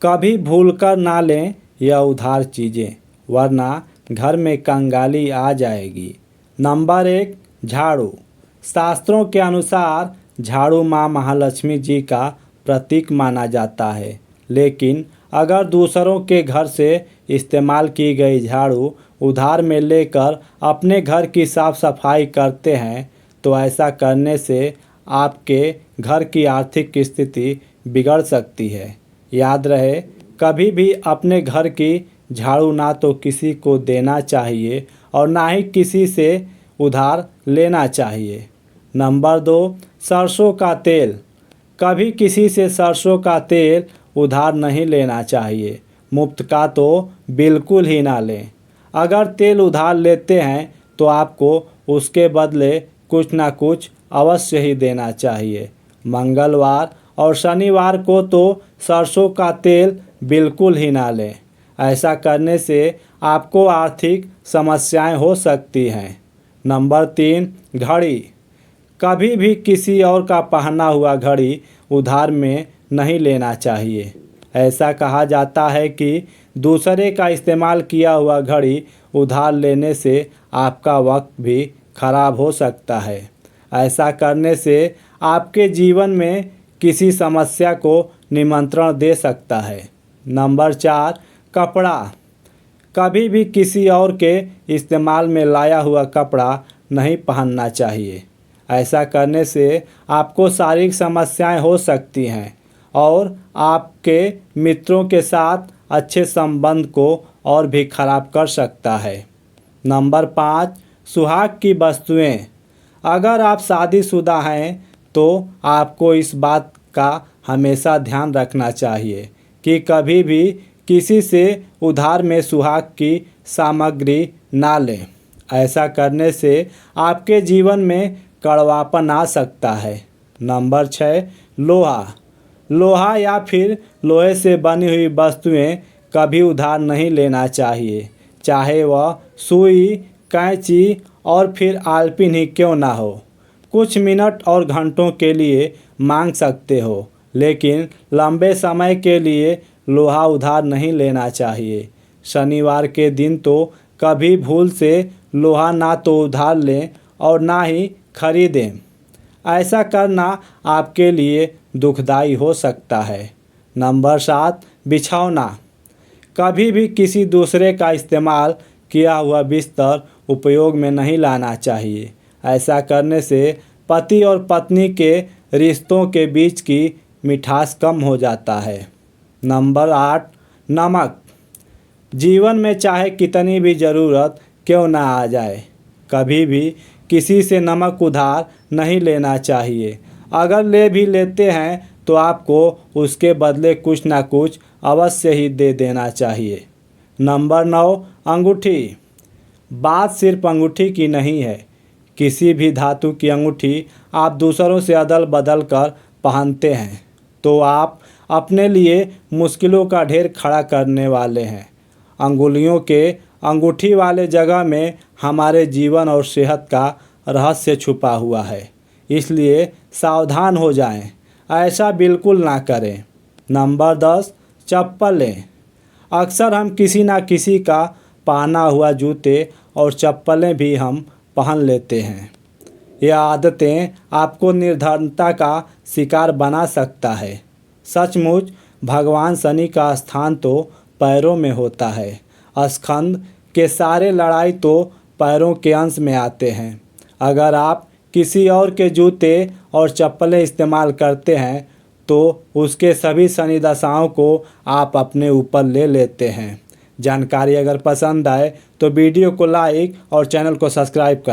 कभी भूलकर ना लें यह उधार चीज़ें, वरना घर में कंगाली आ जाएगी। नंबर 1, झाड़ू। शास्त्रों के अनुसार झाड़ू माँ महालक्ष्मी जी का प्रतीक माना जाता है, लेकिन अगर दूसरों के घर से इस्तेमाल की गई झाड़ू उधार में लेकर अपने घर की साफ सफाई करते हैं तो ऐसा करने से आपके घर की आर्थिक स्थिति बिगड़ सकती है। याद रहे, कभी भी अपने घर की झाड़ू ना तो किसी को देना चाहिए और ना ही किसी से उधार लेना चाहिए। नंबर 2, सरसों का तेल। कभी किसी से सरसों का तेल उधार नहीं लेना चाहिए, मुफ्त का तो बिल्कुल ही ना लें। अगर तेल उधार लेते हैं तो आपको उसके बदले कुछ ना कुछ अवश्य ही देना चाहिए। मंगलवार और शनिवार को तो सरसों का तेल बिल्कुल ही ना लें। ऐसा करने से आपको आर्थिक समस्याएं हो सकती हैं। नंबर 3, घड़ी। कभी भी किसी और का पहना हुआ घड़ी उधार में नहीं लेना चाहिए। ऐसा कहा जाता है कि दूसरे का इस्तेमाल किया हुआ घड़ी उधार लेने से आपका वक्त भी खराब हो सकता है। ऐसा करने से आपके जीवन में किसी समस्या को निमंत्रण दे सकता है। नंबर 4, कपड़ा। कभी भी किसी और के इस्तेमाल में लाया हुआ कपड़ा नहीं पहनना चाहिए। ऐसा करने से आपको शारीरिक समस्याएं हो सकती हैं और आपके मित्रों के साथ अच्छे संबंध को और भी खराब कर सकता है। नंबर 5, सुहाग की वस्तुएं। अगर आप शादीशुदा हैं तो आपको इस बात का हमेशा ध्यान रखना चाहिए कि कभी भी किसी से उधार में सुहाग की सामग्री ना लें। ऐसा करने से आपके जीवन में कड़वापन आ सकता है। नंबर 6, लोहा। लोहा या फिर लोहे से बनी हुई वस्तुएं कभी उधार नहीं लेना चाहिए, चाहे वह सुई, कैंची और फिर आलपिन ही क्यों ना हो। कुछ मिनट और घंटों के लिए मांग सकते हो, लेकिन लंबे समय के लिए लोहा उधार नहीं लेना चाहिए। शनिवार के दिन तो कभी भूल से लोहा ना तो उधार लें और ना ही खरीदें। ऐसा करना आपके लिए दुखदाई हो सकता है। नंबर 7, बिछौना। कभी भी किसी दूसरे का इस्तेमाल किया हुआ बिस्तर उपयोग में नहीं लाना चाहिए। ऐसा करने से पति और पत्नी के रिश्तों के बीच की मिठास कम हो जाता है। नंबर 8, नमक। जीवन में चाहे कितनी भी ज़रूरत क्यों ना आ जाए, कभी भी किसी से नमक उधार नहीं लेना चाहिए। अगर ले भी लेते हैं तो आपको उसके बदले कुछ ना कुछ अवश्य ही दे देना चाहिए। नंबर 9, अंगूठी। बात सिर्फ अंगूठी की नहीं है। किसी भी धातु की अंगूठी आप दूसरों से अदल बदल कर पहनते हैं तो आप अपने लिए मुश्किलों का ढेर खड़ा करने वाले हैं। अंगुलियों के अंगूठी वाले जगह में हमारे जीवन और सेहत का रहस्य छुपा हुआ है, इसलिए सावधान हो जाएं। ऐसा बिल्कुल ना करें। नंबर 10, चप्पलें। अक्सर हम किसी ना किसी का पहना हुआ जूते और चप्पलें भी हम पहन लेते हैं। यह आदतें आपको निर्धनता का शिकार बना सकता है। सचमुच भगवान शनि का स्थान तो पैरों में होता है। स्कंद के सारे लड़ाई तो पैरों के अंश में आते हैं। अगर आप किसी और के जूते और चप्पलें इस्तेमाल करते हैं तो उसके सभी शनि दशाओं को आप अपने ऊपर ले लेते हैं। जानकारी अगर पसंद आए तो वीडियो को लाइक और चैनल को सब्सक्राइब करें।